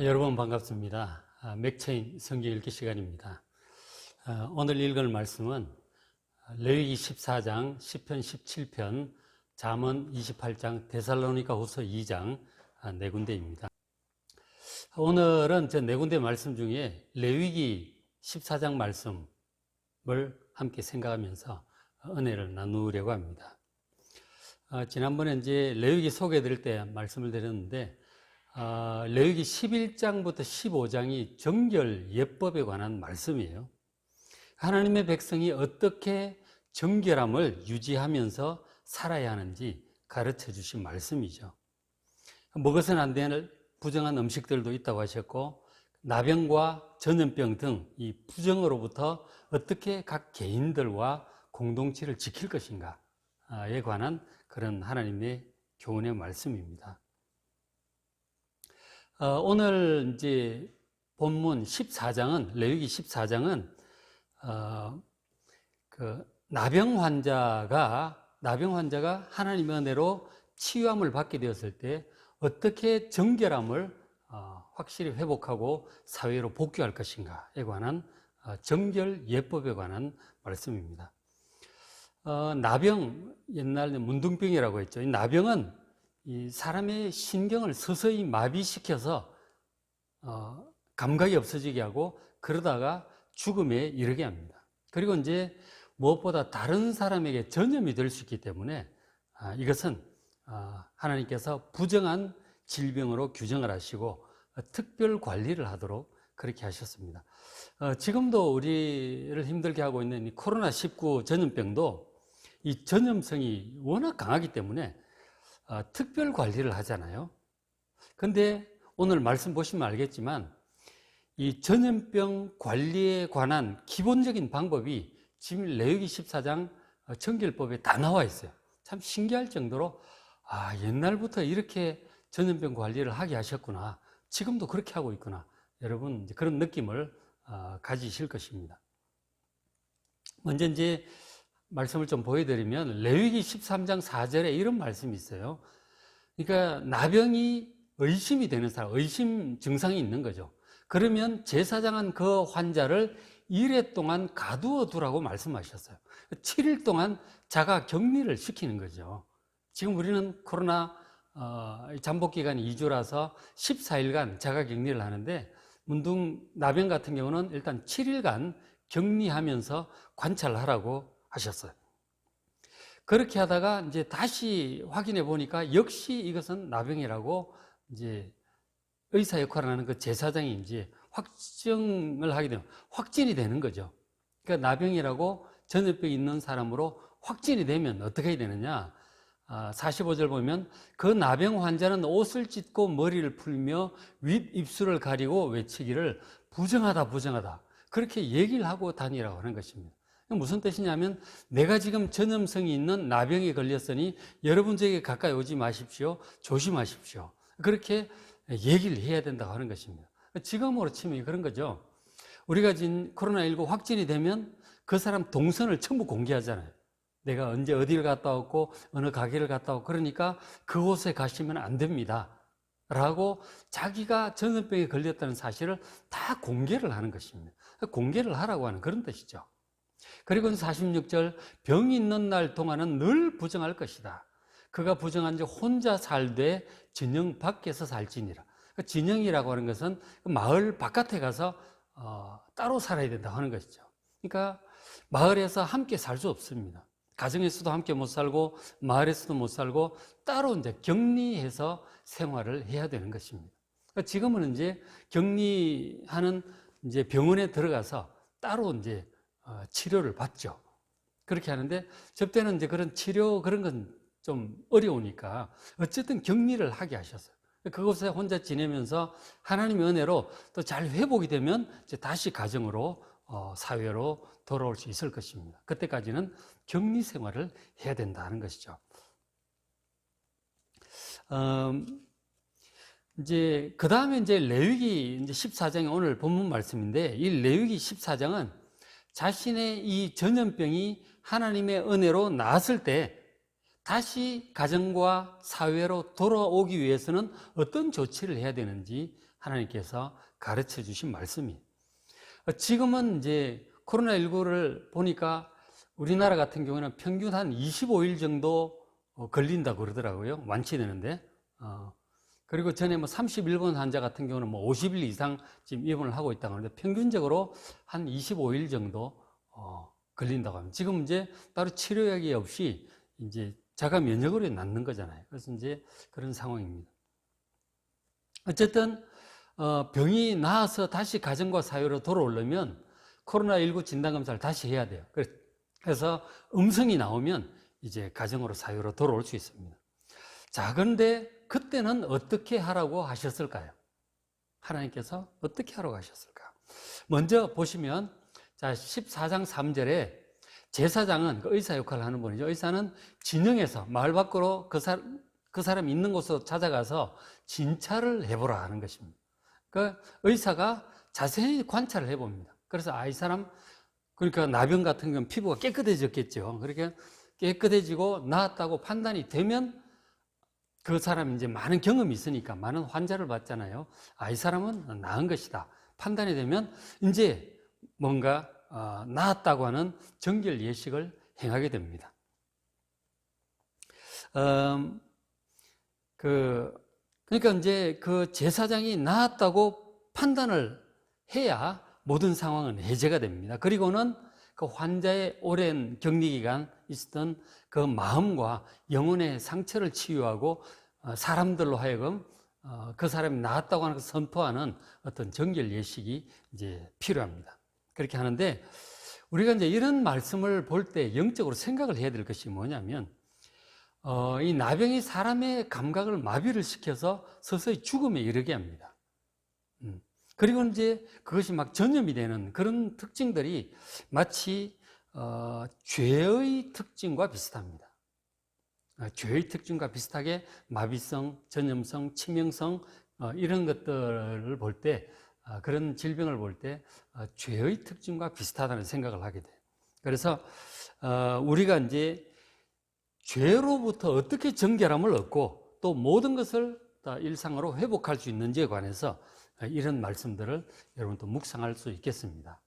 여러분 반갑습니다. 맥체인 성경 읽기 시간입니다. 오늘 읽을 말씀은 레위기 14장, 시편 17편, 잠언 28장, 데살로니가 후서 2장 네 군데입니다. 오늘은 저 네 군데 말씀 중에 레위기 14장 말씀을 함께 생각하면서 은혜를 나누려고 합니다. 지난번에 이제 레위기 소개해 드릴 때 말씀을 드렸는데 레위기 11장부터 15장이 정결 예법에 관한 말씀이에요. 하나님의 백성이 어떻게 정결함을 유지하면서 살아야 하는지 가르쳐 주신 말씀이죠. 먹어서는 안 되는 부정한 음식들도 있다고 하셨고, 나병과 전염병 등 이 부정으로부터 어떻게 각 개인들과 공동체를 지킬 것인가에 관한 그런 하나님의 교훈의 말씀입니다. 오늘 이제 본문 14장은, 레위기 14장은, 나병 환자가 하나님의 은혜로 치유함을 받게 되었을 때 어떻게 정결함을 확실히 회복하고 사회로 복귀할 것인가에 관한 정결 예법에 관한 말씀입니다. 나병, 옛날에 문둥병이라고 했죠. 이 나병은 이 사람의 신경을 서서히 마비시켜서 감각이 없어지게 하고 그러다가 죽음에 이르게 합니다. 그리고 이제 무엇보다 다른 사람에게 전염이 될 수 있기 때문에 이것은 하나님께서 부정한 질병으로 규정을 하시고 특별 관리를 하도록 그렇게 하셨습니다. 지금도 우리를 힘들게 하고 있는 이 코로나19 전염병도 이 전염성이 워낙 강하기 때문에 특별 관리를 하잖아요. 근데 오늘 말씀 보시면 알겠지만 이 전염병 관리에 관한 기본적인 방법이 지금 레위기 14장 정결법에 다 나와 있어요. 참 신기할 정도로 옛날부터 이렇게 전염병 관리를 하게 하셨구나, 지금도 그렇게 하고 있구나, 여러분 이제 그런 느낌을 가지실 것입니다. 먼저 이제 말씀을 좀 보여드리면 레위기 13장 4절에 이런 말씀이 있어요. 그러니까 나병이 의심이 되는 사람, 의심 증상이 있는 거죠. 그러면 제사장은 그 환자를 1회 동안 가두어 두라고 말씀하셨어요. 7일 동안 자가 격리를 시키는 거죠. 지금 우리는 코로나 잠복 기간이 2주라서 14일간 자가 격리를 하는데, 나병 같은 경우는 일단 7일간 격리하면서 관찰하라고 하셨어요. 그렇게 하다가 이제 다시 확인해 보니까 역시 이것은 나병이라고 이제 의사 역할을 하는 그 제사장이 이제 확정을 하게 되면 확진이 되는 거죠. 그러니까 나병이라고 전염병이 있는 사람으로 확진이 되면 어떻게 해야 되느냐? 45절 보면 그 나병 환자는 옷을 찢고 머리를 풀며 윗 입술을 가리고 외치기를 부정하다 부정하다, 그렇게 얘기를 하고 다니라고 하는 것입니다. 무슨 뜻이냐면 내가 지금 전염성이 있는 나병에 걸렸으니 여러분 저에게 가까이 오지 마십시오, 조심하십시오, 그렇게 얘기를 해야 된다고 하는 것입니다. 지금으로 치면 그런 거죠. 우리가 지금 코로나19 확진이 되면 그 사람 동선을 전부 공개하잖아요. 내가 언제 어디를 갔다 왔고 어느 가게를 갔다 왔고, 그러니까 그곳에 가시면 안 됩니다 라고 자기가 전염병에 걸렸다는 사실을 다 공개를 하는 것입니다. 공개를 하라고 하는 그런 뜻이죠. 그리고 46절, 병이 있는 날 동안은 늘 부정할 것이다. 그가 부정한 지 혼자 살되 진영 밖에서 살지니라. 진영이라고 하는 것은 마을 바깥에 가서 따로 살아야 된다고 하는 것이죠. 그러니까 마을에서 함께 살 수 없습니다. 가정에서도 함께 못 살고 마을에서도 못 살고 따로 이제 격리해서 생활을 해야 되는 것입니다. 그러니까 지금은 이제 격리하는 이제 병원에 들어가서 따로 이제 치료를 받죠. 그렇게 하는데 저때는 이제 그런 치료 그런 건 좀 어려우니까 어쨌든 격리를 하게 하셨어요. 그곳에 혼자 지내면서 하나님의 은혜로 또 잘 회복이 되면 이제 다시 가정으로 사회로 돌아올 수 있을 것입니다. 그때까지는 격리 생활을 해야 된다는 것이죠. 이제 그 다음에 이제 레위기 이제 14장이 오늘 본문 말씀인데, 이 레위기 14장은 자신의 이 전염병이 하나님의 은혜로 나았을 때 다시 가정과 사회로 돌아오기 위해서는 어떤 조치를 해야 되는지 하나님께서 가르쳐 주신 말씀이에요. 지금은 이제 코로나19를 보니까 우리나라 같은 경우는 평균 한 25일 정도 걸린다고 그러더라고요. 완치되는데. 그리고 전에 뭐 31번 환자 같은 경우는 뭐 50일 이상 지금 입원을 하고 있다고 하는데 평균적으로 한 25일 정도 걸린다고 합니다. 지금 이제 따로 치료약이 없이 이제 자가 면역으로 낫는 거잖아요. 그래서 이제 그런 상황입니다. 어쨌든 병이 나아서 다시 가정과 사회로 돌아오려면 코로나19 진단검사를 다시 해야 돼요. 그래서 음성이 나오면 이제 가정으로 사회로 돌아올 수 있습니다. 자, 그런데 그때는 어떻게 하라고 하셨을까요? 하나님께서 어떻게 하라고 하셨을까? 먼저 보시면 자 14장 3절에 제사장은 그 의사 역할을 하는 분이죠. 의사는 진영에서 마을 밖으로 그 사람 있는 곳으로 찾아가서 진찰을 해보라 하는 것입니다. 그 의사가 자세히 관찰을 해봅니다. 그래서 이 사람 그러니까 나병 같은 경우는 피부가 깨끗해졌겠죠. 그렇게 깨끗해지고 나았다고 판단이 되면 그 사람이 이제 많은 경험이 있으니까 많은 환자를 봤잖아요. 이 사람은 나은 것이다. 판단이 되면 이제 뭔가 나았다고 하는 정결 예식을 행하게 됩니다. 그러니까 이제 그 제사장이 나았다고 판단을 해야 모든 상황은 해제가 됩니다. 그리고는 그 환자의 오랜 격리 기간 있었던 그 마음과 영혼의 상처를 치유하고 사람들로 하여금 그 사람이 나았다고 하는 것을 선포하는 어떤 정결 예식이 이제 필요합니다. 그렇게 하는데 우리가 이제 이런 말씀을 볼 때 영적으로 생각을 해야 될 것이 뭐냐면 이 나병이 사람의 감각을 마비를 시켜서 서서히 죽음에 이르게 합니다. 그리고 이제 그것이 막 전염이 되는 그런 특징들이 마치 죄의 특징과 비슷합니다. 죄의 특징과 비슷하게 마비성, 전염성, 치명성 이런 것들을 볼 때 그런 질병을 볼 때 죄의 특징과 비슷하다는 생각을 하게 돼요. 그래서 우리가 이제 죄로부터 어떻게 정결함을 얻고 또 모든 것을 다 일상으로 회복할 수 있는지에 관해서 이런 말씀들을 여러분 또 묵상할 수 있겠습니다.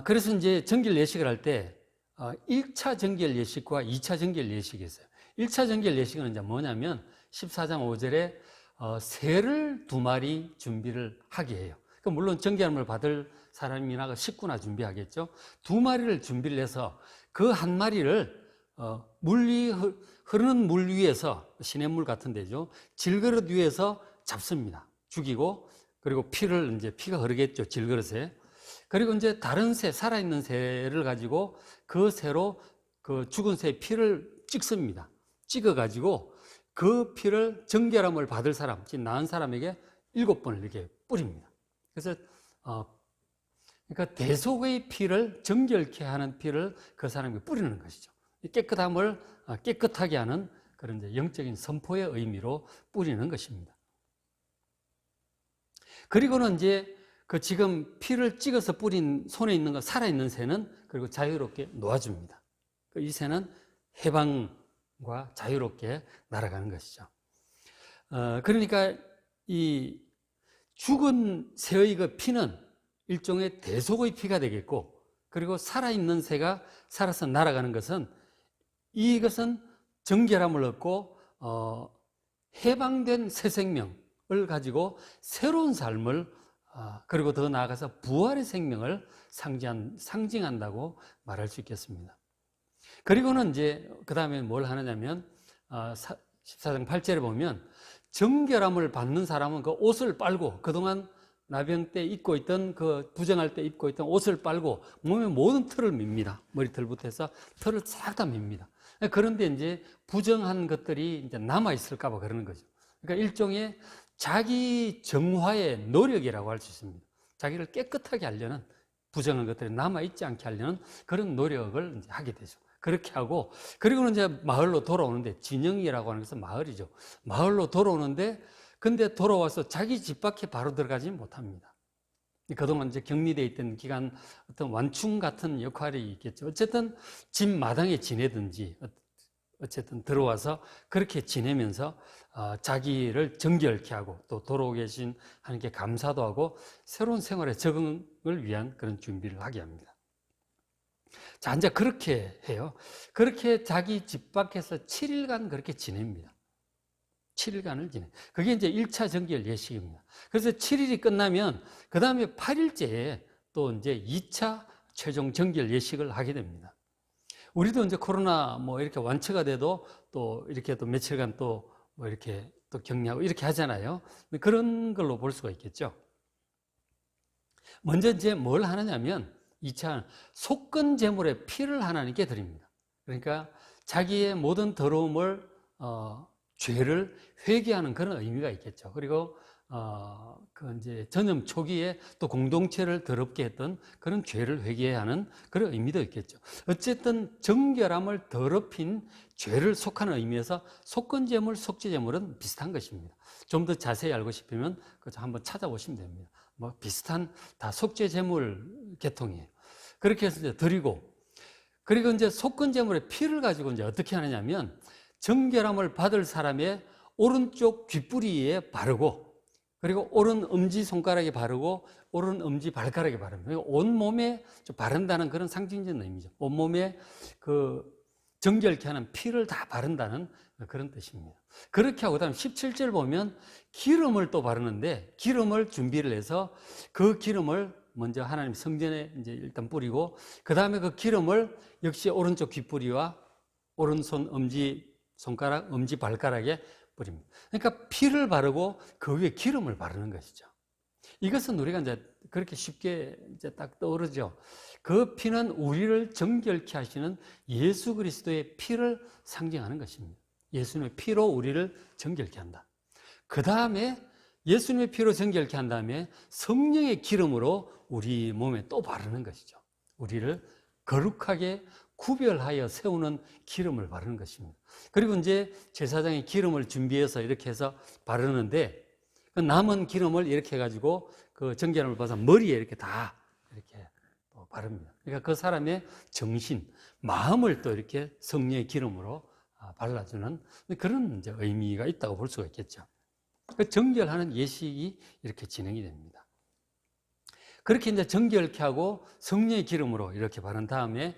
그래서 이제 정결 예식을 할 때 1차 정결 예식과 2차 정결 예식이 있어요. 1차 정결 예식은 이제 뭐냐면 14장 5절에 새를 2마리 준비를 하게 해요. 물론 정결함을 받을 사람이나 식구나 준비하겠죠. 2마리를 준비를 해서 그 한 마리를 흐르는 물 위에서 시냇물 같은 데죠. 질그릇 위에서 잡습니다. 죽이고 그리고 피가 흐르겠죠. 질그릇에. 그리고 이제 다른 새, 살아있는 새를 가지고 그 새로 그 죽은 새의 피를 찍습니다. 찍어가지고 그 피를 정결함을 받을 사람, 즉 나은 사람에게 7번을 이렇게 뿌립니다. 그래서 그러니까 대속의 피를 정결케 하는 피를 그 사람에게 뿌리는 것이죠. 깨끗함을 깨끗하게 하는 그런 이제 영적인 선포의 의미로 뿌리는 것입니다. 그리고는 이제 그 지금 피를 찍어서 뿌린 손에 있는 거 살아있는 새는 그리고 자유롭게 놓아줍니다. 이 새는 해방과 자유롭게 날아가는 것이죠. 그러니까 이 죽은 새의 그 피는 일종의 대속의 피가 되겠고, 그리고 살아있는 새가 살아서 날아가는 것은 이것은 정결함을 얻고 해방된 새 생명을 가지고 새로운 삶을 그리고 더 나아가서 부활의 생명을 상징한다고 말할 수 있겠습니다. 그리고는 이제 그 다음에 뭘 하느냐면 14장 8절에 보면 정결함을 받는 사람은 그 옷을 빨고 그동안 나병 때 입고 있던 그 부정할 때 입고 있던 옷을 빨고 몸의 모든 털을 밉니다. 머리털부터 해서 털을 싹 다 밉니다. 그런데 이제 부정한 것들이 이제 남아 있을까 봐 그러는 거죠. 그러니까 일종의 자기 정화의 노력이라고 할 수 있습니다. 자기를 깨끗하게 하려는, 부정한 것들이 남아 있지 않게 하려는 그런 노력을 이제 하게 되죠. 그렇게 하고, 그리고는 이제 마을로 돌아오는데, 진영이라고 하는 것은 마을이죠. 마을로 돌아오는데 근데 돌아와서 자기 집 밖에 바로 들어가지 못합니다. 그동안 이제 격리되어 있던 기간 어떤 완충 같은 역할이 있겠죠. 어쨌든 집 마당에 지내든지 어쨌든 들어와서 그렇게 지내면서 자기를 정결케 하고 또 돌아오 계신 하나님께 감사도 하고 새로운 생활에 적응을 위한 그런 준비를 하게 합니다. 자, 이제 그렇게 해요. 그렇게 자기 집 밖에서 7일간 그렇게 지냅니다. 7일간을 지내. 그게 이제 1차 정결 예식입니다. 그래서 7일이 끝나면 그 다음에 8일째에 또 이제 2차 최종 정결 예식을 하게 됩니다. 우리도 이제 코로나 뭐 이렇게 완치가 돼도 또 이렇게 또 며칠간 또 뭐 이렇게 또 격리하고 이렇게 하잖아요. 그런 걸로 볼 수가 있겠죠. 먼저 이제 뭘 하느냐면 2차 속건 제물의 피를 하나님께 드립니다. 그러니까 자기의 모든 더러움을 죄를 회개하는 그런 의미가 있겠죠. 그리고 그 이제 전염 초기에 또 공동체를 더럽게 했던 그런 죄를 회개하는 그런 의미도 있겠죠. 어쨌든 정결함을 더럽힌 죄를 속하는 의미에서 속건제물, 속죄제물은 비슷한 것입니다. 좀 더 자세히 알고 싶으면 그저 한번 찾아보시면 됩니다. 뭐 비슷한 다 속죄제물 계통이에요. 그렇게 해서 이제 드리고, 그리고 이제 속건제물의 피를 가지고 이제 어떻게 하느냐면 정결함을 받을 사람의 오른쪽 귓부리에 바르고, 그리고 오른 엄지손가락에 바르고 오른 엄지발가락에 바릅니다. 온몸에 바른다는 그런 상징적인 의미죠. 온몸에 그 정결케 하는 피를 다 바른다는 그런 뜻입니다. 그렇게 하고, 그 다음 17절 보면 기름을 또 바르는데, 기름을 준비를 해서 그 기름을 먼저 하나님 성전에 이제 일단 뿌리고, 그 다음에 그 기름을 역시 오른쪽 귓부리와 오른손 엄지손가락, 엄지발가락에 뿌립니다. 그러니까 피를 바르고 그 위에 기름을 바르는 것이죠. 이것은 우리가 이제 그렇게 쉽게 이제 딱 떠오르죠. 그 피는 우리를 정결케 하시는 예수 그리스도의 피를 상징하는 것입니다. 예수님의 피로 우리를 정결케 한다. 그 다음에 예수님의 피로 정결케 한 다음에 성령의 기름으로 우리 몸에 또 바르는 것이죠. 우리를 거룩하게 구별하여 세우는 기름을 바르는 것입니다. 그리고 이제 제사장이 기름을 준비해서 이렇게 해서 바르는데, 그 남은 기름을 이렇게 해가지고 그 정결함을 받아서 머리에 이렇게 다 이렇게 또 바릅니다. 그러니까 그 사람의 정신, 마음을 또 이렇게 성령의 기름으로 발라주는 그런 이제 의미가 있다고 볼 수가 있겠죠. 그 정결하는 예식이 이렇게 진행이 됩니다. 그렇게 이제 정결케 하고 성령의 기름으로 이렇게 바른 다음에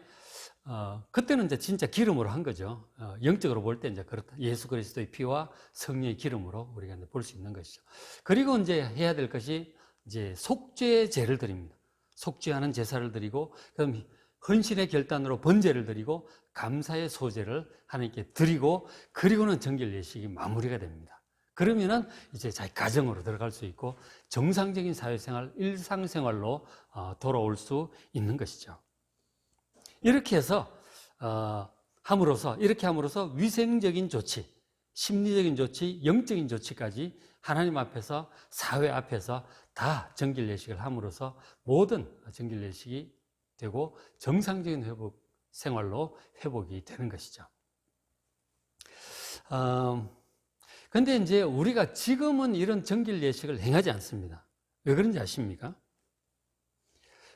그때는 이제 진짜 기름으로 한 거죠. 영적으로 볼 때 이제 그렇다. 예수 그리스도의 피와 성령의 기름으로 우리가 이제 볼 수 있는 것이죠. 그리고 이제 해야 될 것이 이제 속죄제를 드립니다. 속죄하는 제사를 드리고, 그다음 헌신의 결단으로 번제를 드리고, 감사의 소제를 하나님께 드리고, 그리고는 정결 예식이 마무리가 됩니다. 그러면은 이제 자기 가정으로 들어갈 수 있고 정상적인 사회생활, 일상생활로 돌아올 수 있는 것이죠. 이렇게 해서 이렇게 함으로써 위생적인 조치, 심리적인 조치, 영적인 조치까지 하나님 앞에서, 사회 앞에서 다 정결 예식을 함으로써 모든 정결 예식이 되고 정상적인 회복 생활로 회복이 되는 것이죠. 근데 이제 우리가 지금은 이런 정결 예식을 행하지 않습니다. 왜 그런지 아십니까?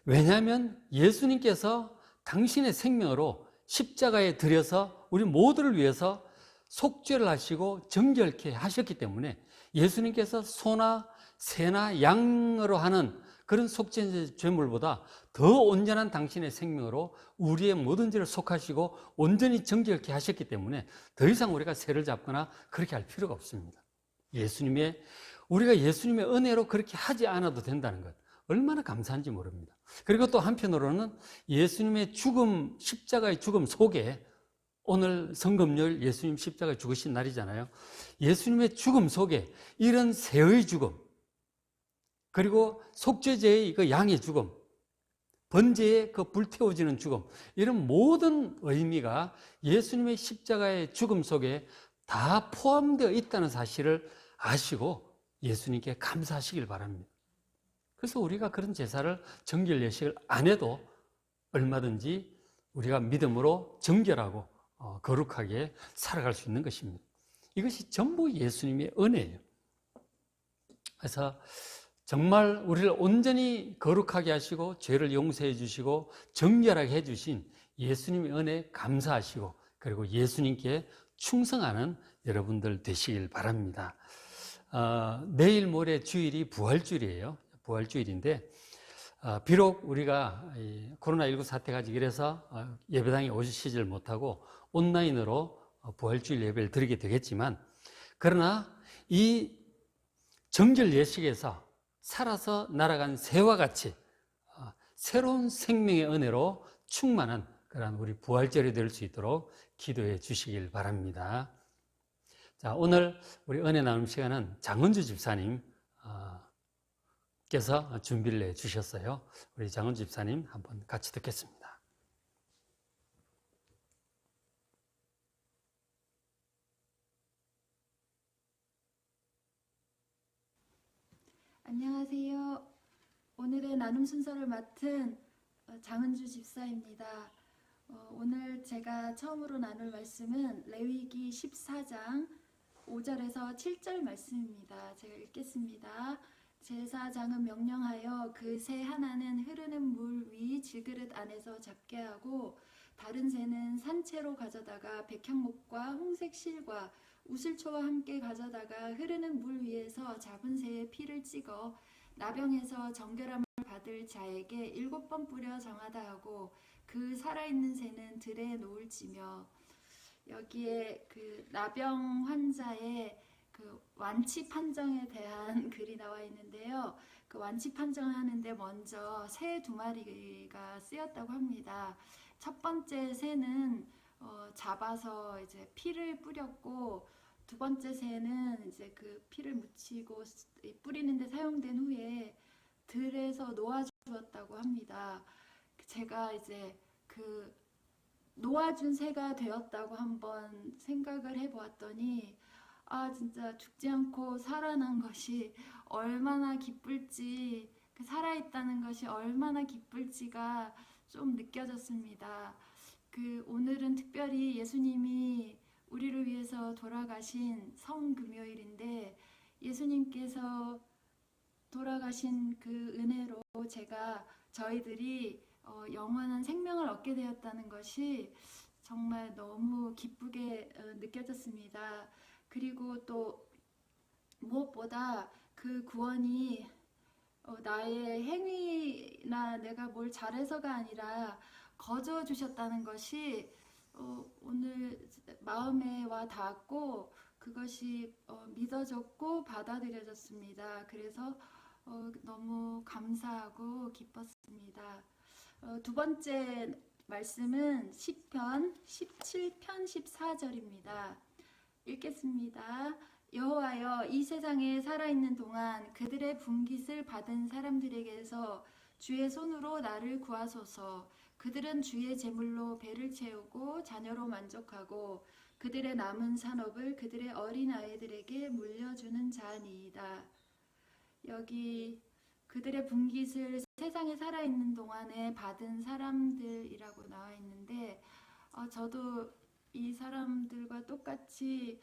왜냐하면 예수님께서 당신의 생명으로 십자가에 들여서 우리 모두를 위해서 속죄를 하시고 정결케 하셨기 때문에, 예수님께서 소나 새나 양으로 하는 그런 속죄 제물보다 더 온전한 당신의 생명으로 우리의 모든 죄를 속하시고 온전히 정결케 하셨기 때문에 더 이상 우리가 새를 잡거나 그렇게 할 필요가 없습니다. 우리가 예수님의 은혜로 그렇게 하지 않아도 된다는 것, 얼마나 감사한지 모릅니다. 그리고 또 한편으로는 예수님의 죽음, 십자가의 죽음 속에, 오늘 성금요일 예수님 십자가에 죽으신 날이잖아요. 예수님의 죽음 속에 이런 새의 죽음, 그리고 속죄제의 그 양의 죽음, 번제의 그 불태워지는 죽음, 이런 모든 의미가 예수님의 십자가의 죽음 속에 다 포함되어 있다는 사실을 아시고 예수님께 감사하시길 바랍니다. 그래서 우리가 그런 제사를, 정결 예식을 안 해도 얼마든지 우리가 믿음으로 정결하고 거룩하게 살아갈 수 있는 것입니다. 이것이 전부 예수님의 은혜예요. 그래서 정말 우리를 온전히 거룩하게 하시고 죄를 용서해 주시고 정결하게 해 주신 예수님의 은혜 감사하시고 그리고 예수님께 충성하는 여러분들 되시길 바랍니다. 내일 모레 주일이 부활주일이에요. 부활주일인데 비록 우리가 코로나19 사태가 이래서 예배당에 오시지를 못하고 온라인으로 부활주일 예배를 드리게 되겠지만 그러나 이 정결 예식에서 살아서 날아간 새와 같이 새로운 생명의 은혜로 충만한 그런 우리 부활절이 될 수 있도록 기도해 주시길 바랍니다. 자, 오늘 우리 은혜 나눔 시간은 장은주 집사님 께서 준비를 해 주셨어요. 우리 장은주 집사님 한번 같이 듣겠습니다. 안녕하세요. 오늘의 나눔 순서를 맡은 장은주 집사입니다. 오늘 제가 처음으로 나눌 말씀은 레위기 14장 5절에서 7절 말씀입니다. 제가 읽겠습니다. 제사장은 명령하여 그 새 하나는 흐르는 물 위 질그릇 안에서 잡게 하고 다른 새는 산채로 가져다가 백향목과 홍색 실과 우슬초와 함께 가져다가 흐르는 물 위에서 잡은 새의 피를 찍어 나병에서 정결함을 받을 자에게 7번 뿌려 정하다 하고 그 살아있는 새는 들에 놓을지며. 여기에 그 나병 환자의 그 완치 판정에 대한 글이 나와 있는데요. 그 완치 판정을 하는데 먼저 새 2마리가 쓰였다고 합니다. 첫 번째 새는 잡아서 이제 피를 뿌렸고 두 번째 새는 이제 그 피를 묻히고 뿌리는데 사용된 후에 들에서 놓아주었다고 합니다. 제가 이제 그 놓아준 새가 되었다고 한번 생각을 해보았더니 진짜 죽지 않고 살아난 것이 얼마나 기쁠지, 살아있다는 것이 얼마나 기쁠지가 좀 느껴졌습니다. 오늘은 특별히 예수님이 우리를 위해서 돌아가신 성금요일인데 예수님께서 돌아가신 그 은혜로 저희들이 영원한 생명을 얻게 되었다는 것이 정말 너무 기쁘게 느껴졌습니다. 그리고 또 무엇보다 그 구원이 나의 행위나 내가 뭘 잘해서가 아니라 거저 주셨다는 것이 오늘 마음에 와 닿았고 그것이 믿어졌고 받아들여졌습니다. 그래서 너무 감사하고 기뻤습니다. 두 번째 말씀은 시편 17편 14절입니다. 읽겠습니다. 여호와여, 이 세상에 살아있는 동안 그들의 분깃을 받은 사람들에게서 주의 손으로 나를 구하소서. 그들은 주의 제물로 배를 채우고 자녀로 만족하고 그들의 남은 산업을 그들의 어린 아이들에게 물려주는 자니이다. 여기 그들의 분깃을 세상에 살아있는 동안에 받은 사람들이라고 나와 있는데 저도 이 사람들과 똑같이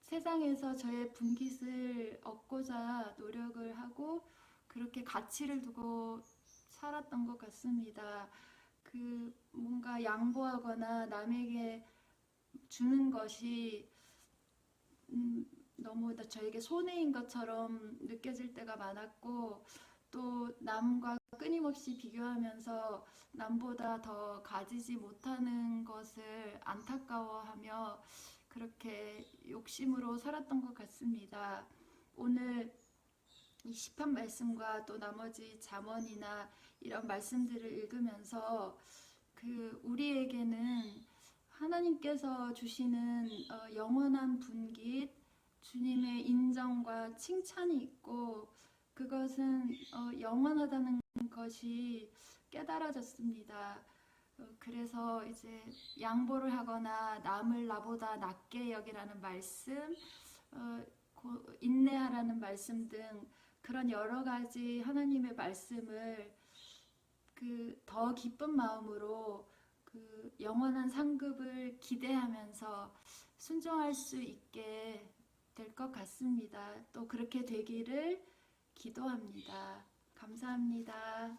세상에서 저의 분깃을 얻고자 노력을 하고 그렇게 가치를 두고 살았던 것 같습니다. 뭔가 양보하거나 남에게 주는 것이 너무 저에게 손해인 것처럼 느껴질 때가 많았고 또 남과 끊임없이 비교하면서 남보다 더 가지지 못하는 것을 안타까워하며 그렇게 욕심으로 살았던 것 같습니다. 오늘 이 시편 말씀과 또 나머지 잠언이나 이런 말씀들을 읽으면서 우리에게는 하나님께서 주시는 영원한 분깃, 주님의 인정과 칭찬이 있고 그것은 영원하다는 것이 깨달아졌습니다. 그래서 이제 양보를 하거나 남을 나보다 낮게 여기라는 말씀, 인내하라는 말씀 등 그런 여러 가지 하나님의 말씀을 더 기쁜 마음으로 영원한 상급을 기대하면서 순종할 수 있게 될 것 같습니다. 또 그렇게 되기를 기도합니다. 감사합니다.